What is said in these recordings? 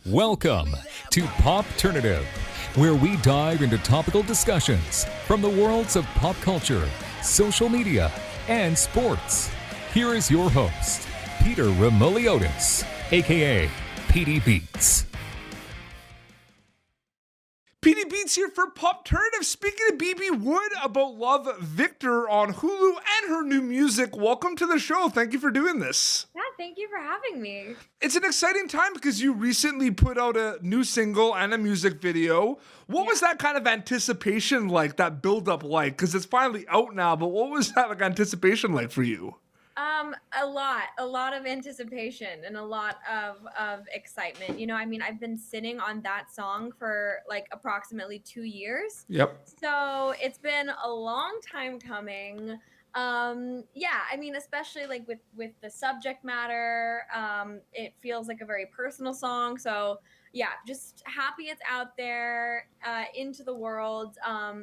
Welcome to Popternative, where we dive into topical discussions from the worlds of pop culture, social media, and sports. Here is your host, Peter Remoliotis, aka PD Beats. PD Beats here for Popternative, speaking to Bebe Wood about Love Victor on Hulu and her new music. Welcome to the show. Thank you for doing this. Yeah, thank you for having me. It's an exciting time because you recently put out a new single and a music video. What was that kind of anticipation like, that build-up like? Because it's finally out now, but what was that like anticipation like for you? A lot of anticipation and a lot of excitement. You know, I mean, I've been sitting on that song for like approximately 2 years. Yep. So it's been a long time coming. Yeah, I mean, especially like with the subject matter, it feels like a very personal song. So yeah, just happy it's out there, into the world.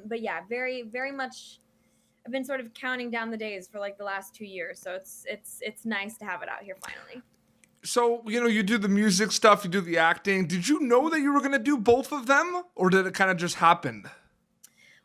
But yeah, very, very much. I've been sort of counting down the days for like the last 2 years, so it's nice to have it out here finally. So, you do the music stuff, you do the acting. Did you know that you were going to do both of them, or did it kind of just happen?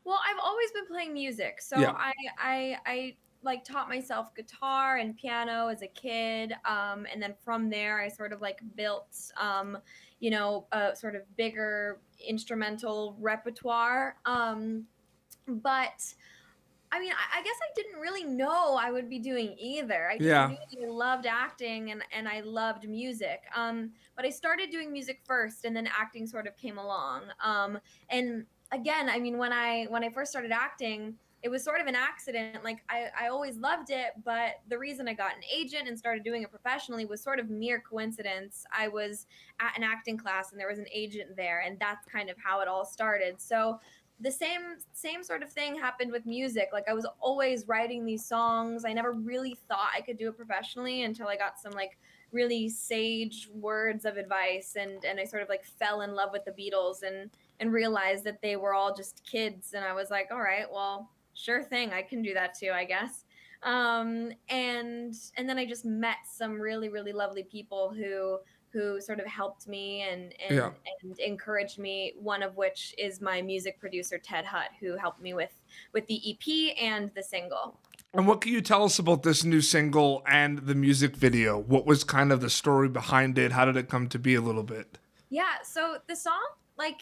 Well, I've always been playing music, so Yeah. I like taught myself guitar and piano as a kid, and then from there I sort of like built a sort of bigger instrumental repertoire. But I mean, I guess I didn't really know I would be doing either. I just Yeah. knew that I loved acting and I loved music. But I started doing music first, and then acting sort of came along. And again, I mean, when I first started acting, it was sort of an accident. Like I always loved it, but the reason I got an agent and started doing it professionally was sort of mere coincidence. I was at an acting class and there was an agent there, and that's kind of how it all started. So the same sort of thing happened with music. Like I was always writing these songs. I never really thought I could do it professionally until I got some like really sage words of advice, and I sort of like fell in love with the Beatles and realized that they were all just kids, and I was like, all right, well, sure thing, I can do that too, I guess. And then I just met some really, really lovely people who sort of helped me Yeah. and encouraged me, one of which is my music producer Ted Hutt, who helped me with the EP and the single. And what can you tell us about this new single and the music video? What was kind of the story behind it? How did it come to be a little bit? Yeah, so the song, like,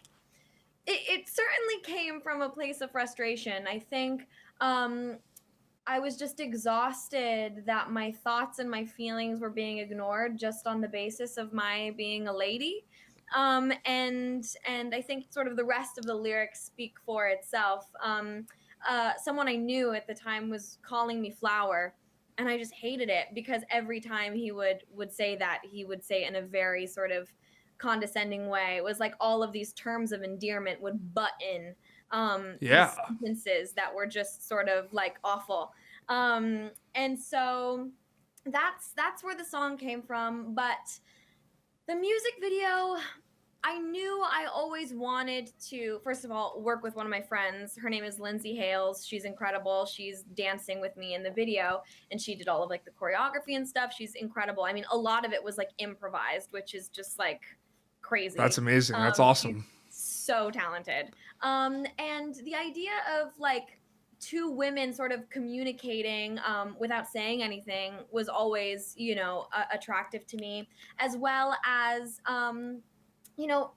it certainly came from a place of frustration. I think I was just exhausted that my thoughts and my feelings were being ignored just on the basis of my being a lady. And I think sort of the rest of the lyrics speak for itself. Someone I knew at the time was calling me flower, and I just hated it because every time he would say that, he would say it in a very sort of condescending way. It was like all of these terms of endearment would butt in, these Yeah. sentences that were just sort of like awful. And so that's where the song came from. But the music video, I knew I always wanted to, first of all, work with one of my friends. Her name is Lindsay Hales. She's incredible. She's dancing with me in the video, and she did all of like the choreography and stuff. She's incredible. I mean, a lot of it was like improvised, which is just like crazy. That's amazing. That's She's awesome. so talented. And the idea of like two women sort of communicating without saying anything was always, attractive to me, as well as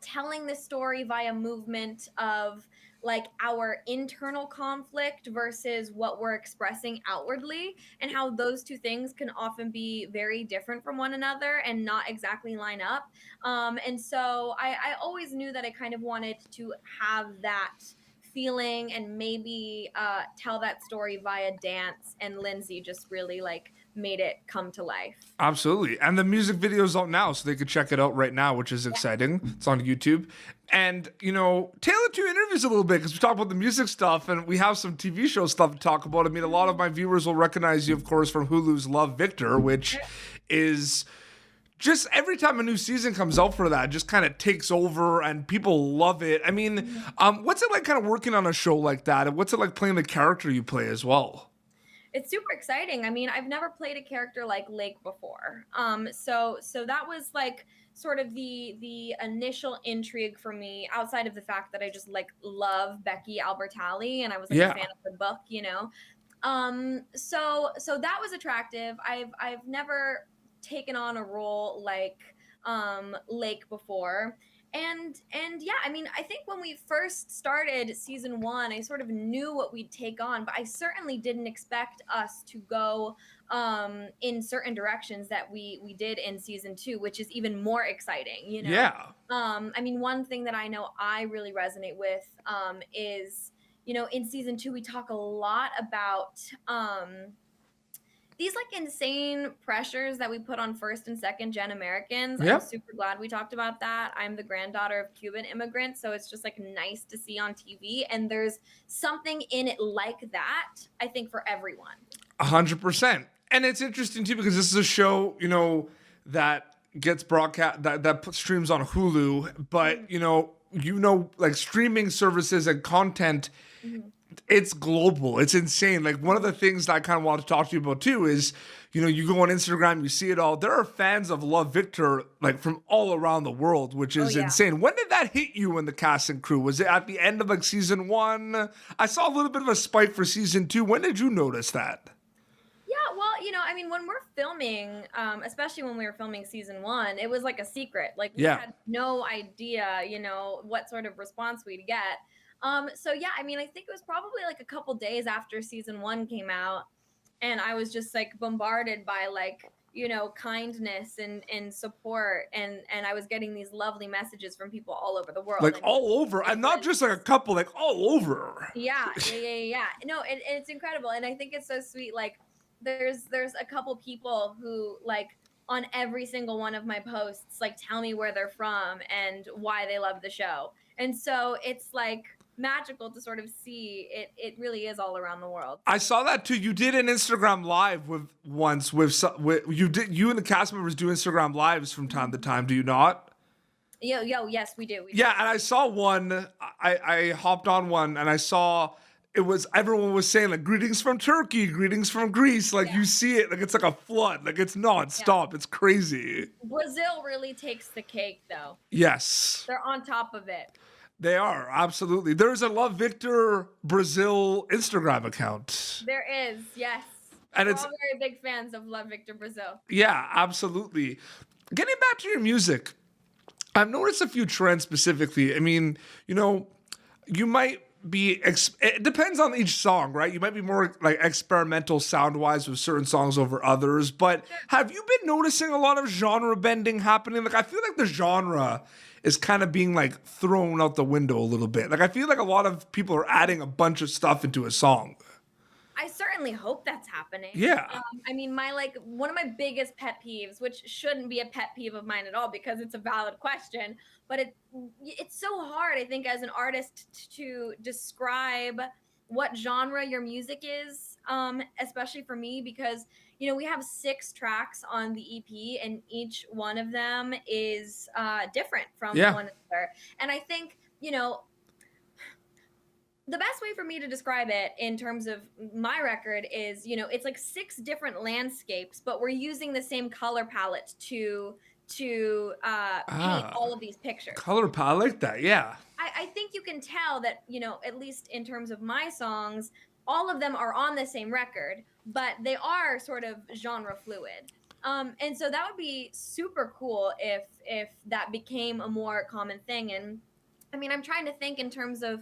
telling the story via movement of like our internal conflict versus what we're expressing outwardly, and how those two things can often be very different from one another and not exactly line up. And so I always knew that I kind of wanted to have that feeling and maybe tell that story via dance, and Lindsay just really like made it come to life. Absolutely. And the music video's out now, so they could check it out right now, which is exciting. It's on YouTube. And, tail into interviews a little bit, because we talk about the music stuff and we have some TV show stuff to talk about. I mean, a lot of my viewers will recognize you, of course, from Hulu's Love Victor, which is just every time a new season comes out for that, just kind of takes over and people love it. I mean, what's it like kind of working on a show like that? And what's it like playing the character you play as well? It's super exciting. I mean, I've never played a character like Lake before. So that was like sort of the initial intrigue for me, outside of the fact that I just like love Becky Albertalli and I was like a Yeah. fan of the book, you know. So that was attractive. I've never taken on a role like Lake before. And yeah, I mean, I think when we first started season 1, I sort of knew what we'd take on, but I certainly didn't expect us to go in certain directions that we did in season 2, which is even more exciting, you know. Yeah. I mean, one thing that I know I really resonate with is, you know, in season 2 we talk a lot about these like insane pressures that we put on first and second gen Americans. I'm Yep. super glad we talked about that. I'm the granddaughter of Cuban immigrants, so it's just like nice to see on TV. And there's something in it like that, I think, for everyone. 100%. And it's interesting too because this is a show, you know, that gets broadcast that streams on Hulu, but you know, like streaming services and content, it's global. It's insane. Like one of the things that I kind of want to talk to you about too is, you know, you go on Instagram, you see it all. There are fans of Love Victor like from all around the world, which is insane. When did that hit you in the cast and crew? Was it at the end of like season 1? I saw a little bit of a spike for season 2. When did you notice that? Yeah, well, you know, I mean, when we're filming, especially when we were filming season 1, it was like a secret. Like we had no idea, you know, what sort of response we'd get. So yeah, I mean, I think it was probably like a couple days after season 1 came out, and I was just like bombarded by like, you know, kindness and support, and I was getting these lovely messages from people all over the world. Like I mean, all over, and not just like a couple, like all over. yeah. No, it's incredible, and I think it's so sweet. Like, there's a couple people who like on every single one of my posts like tell me where they're from and why they love the show, and so it's like magical to sort of see it really is all around the world. I saw that too. You did an Instagram live with you and the cast members do Instagram lives from time to time. Do you not? Yes, we do. Yeah, and I saw one. I hopped on one and I saw it was everyone was saying like greetings from Turkey, greetings from Greece. Like you see it, like it's like a flood, like it's nonstop. It's crazy. Brazil really takes the cake though. Yes. They're on top of it. They are, absolutely. There's a Love Victor Brazil Instagram account. There is, yes. And We're it's all very big fans of Love Victor Brazil. Yeah, absolutely. Getting back to your music, I've noticed a few trends specifically. I mean, you know, you might be, it depends on each song, right? You might be more like experimental sound-wise with certain songs over others, but have you been noticing a lot of genre bending happening? Like, I feel like the genre is kind of being like thrown out the window a little bit. Like, I feel like a lot of people are adding a bunch of stuff into a song. I certainly hope that's happening. Yeah. I mean, one of my biggest pet peeves, which shouldn't be a pet peeve of mine at all because it's a valid question, but it's so hard, I think, as an artist to describe what genre your music is, especially for me, because, you know, we have 6 tracks on the EP and each one of them is different from one another. And I think, you know, the best way for me to describe it in terms of my record is, you know, it's like 6 different landscapes, but we're using the same color palette to paint all of these pictures. Color palette, I like that, yeah. I think you can tell that, you know, at least in terms of my songs, all of them are on the same record, but they are sort of genre fluid. And so that would be super cool if that became a more common thing. And I mean, I'm trying to think in terms of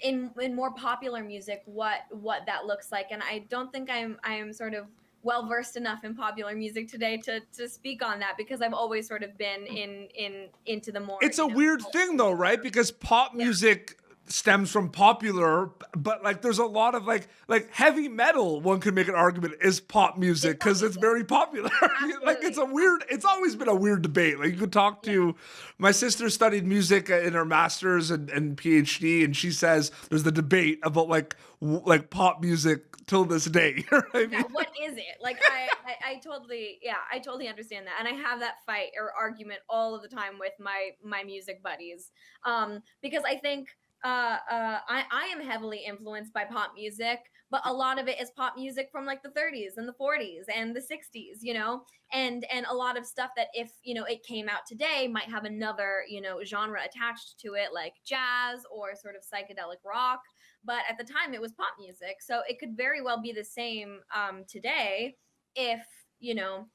in more popular music what that looks like, and I don't think I'm sort of well versed enough in popular music today to speak on that, because I've always sort of been into the more. It's a weird thing though, right? Because pop music stems from popular, but like there's a lot of like heavy metal, one could make an argument, is pop music because it's very popular. Like it's always been a weird debate. Like you could talk to my sister studied music in her master's and PhD, and she says there's the debate about like pop music till this day. Right? Yeah, what is it? Like I totally understand that. And I have that fight or argument all of the time with my music buddies. Because I think I am heavily influenced by pop music, but a lot of it is pop music from like the 30s and the 40s and the 60s, and a lot of stuff that if it came out today might have another genre attached to it, like jazz or sort of psychedelic rock. But at the time, it was pop music, so it could very well be the same today if you know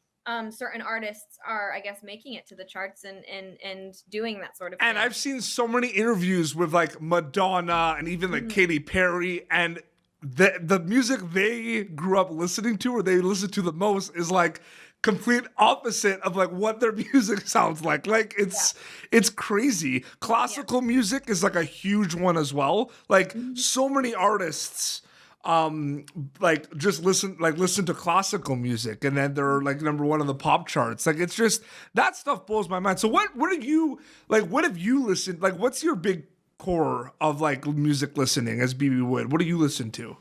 certain artists are, I guess, making it to the charts and doing that sort of And thing. I've seen so many interviews with like Madonna and even like Katy Perry, and the music they grew up listening to or they listen to the most is like complete opposite of like what their music sounds like. Like it's crazy. Classical music is like a huge one as well. Like so many artists like just listen to classical music and then they're like number one on the pop charts. Like it's just that stuff blows my mind. So what have you listened, like what's your big core of like music listening as Bebe Wood? What do you listen to?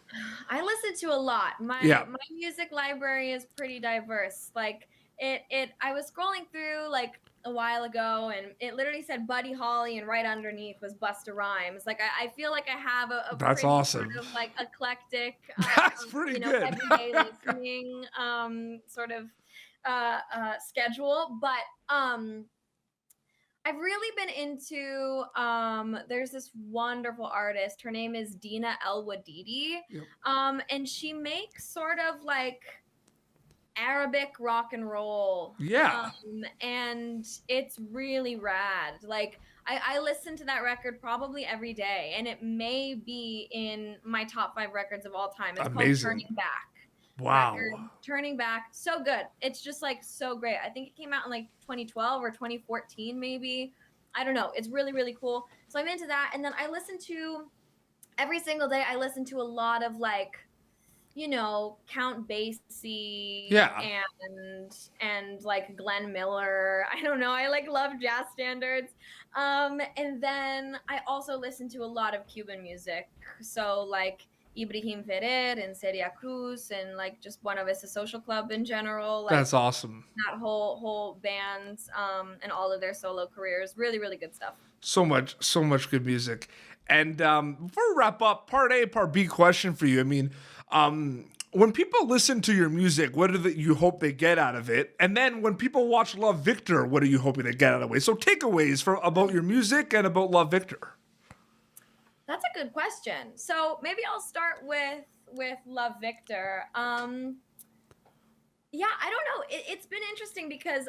I listen to a lot. Yeah. My music library is pretty diverse. Like I was scrolling through like a while ago and it literally said Buddy Holly and right underneath was Busta Rhymes. Like I feel like I have a That's pretty awesome. sort of like eclectic That's pretty good. everyday listening sort of schedule. But I've really been into there's this wonderful artist. Her name is Dina El Wadidi. Yep. And she makes sort of like Arabic rock and roll. Yeah. And it's really rad. Like I listen to that record probably every day, and it may be in my top 5 records of all time. It's Amazing. called Turning Back. Wow. Turning Back, so good. It's just like so great. I think it came out in like 2012 or 2014 maybe. I don't know. It's really, really cool. So I'm into that. And then I listen to every single day. I listen to a lot of like, Count Basie and like Glenn Miller. I don't know. I like love jazz standards. And then I also listen to a lot of Cuban music. So like Ibrahim Ferrer and Celia Cruz and like just Buena Vista Social Club in general. Like, that's awesome. that whole band and all of their solo careers. Really, really good stuff. So much good music. And before we wrap up, part A, part B question for you. I mean, when people listen to your music, what do you hope they get out of it? And then when people watch Love Victor, what are you hoping to get out of it? So takeaways about your music and about Love Victor. That's a good question. So maybe I'll start with Love Victor. Yeah, I don't know. It's been interesting because,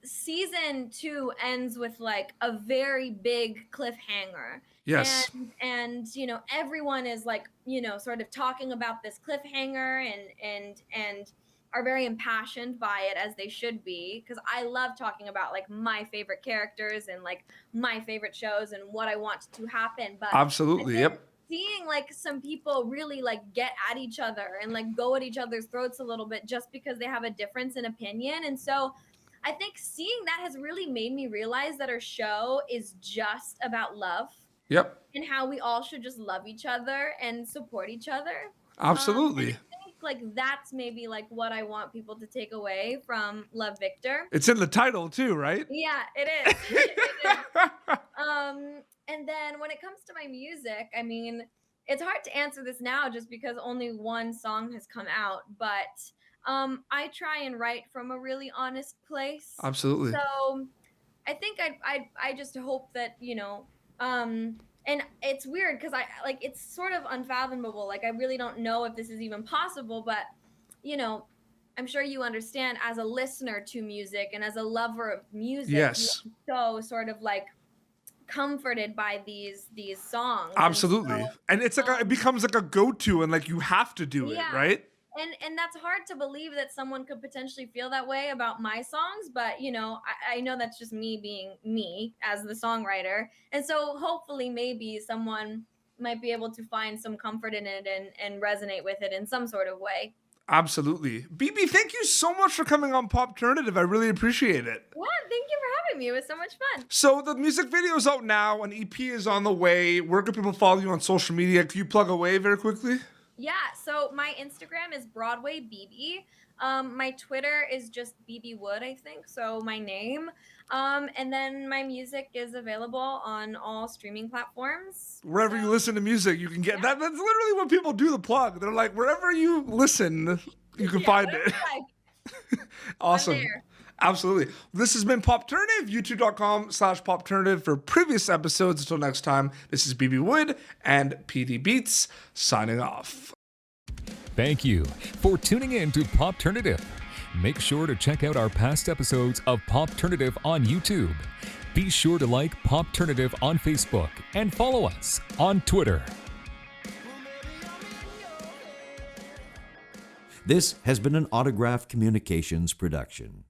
season 2 ends with like a very big cliffhanger. Yes. And everyone is like, sort of talking about this cliffhanger and are very impassioned by it, as they should be, because I love talking about like my favorite characters and like my favorite shows and what I want to happen. But absolutely, yep. Seeing like some people really like get at each other and like go at each other's throats a little bit just because they have a difference in opinion. And so I think seeing that has really made me realize that our show is just about love. Yep. And how we all should just love each other and support each other. Absolutely. I think like that's maybe like what I want people to take away from Love Victor. It's in the title too, right? Yeah, it is. It is. And then when it comes to my music, I mean, it's hard to answer this now just because only one song has come out, but I try and write from a really honest place. Absolutely. So I think I just hope that, and it's weird because it's sort of unfathomable. Like I really don't know if this is even possible, but I'm sure you understand, as a listener to music and as a lover of music, yes, so sort of like comforted by these songs. Absolutely. And it's like it becomes like a go-to and like you have to do it, right? And that's hard to believe that someone could potentially feel that way about my songs, but I know that's just me being me as the songwriter. And so hopefully maybe someone might be able to find some comfort in it and resonate with it in some sort of way. Absolutely. Bebe, thank you so much for coming on Popternative. I really appreciate it. Yeah, thank you for having me. It was so much fun. So the music video is out now. An EP is on the way. Where can people follow you on social media? Can you plug away very quickly? Yeah, so my Instagram is Broadway Bebe. My Twitter is just Bebe Wood, I think. So my name. And then my music is available on all streaming platforms. Wherever you listen to music, you can get that. That's literally when people do the plug. They're like, wherever you listen, you can find it. Awesome. Absolutely. This has been Popternative, youtube.com/Popternative for previous episodes. Until next time, this is Bebe Wood and PD Beats signing off. Thank you for tuning in to Popternative. Make sure to check out our past episodes of Popternative on YouTube. Be sure to like Popternative on Facebook and follow us on Twitter. This has been an Autograph Communications production.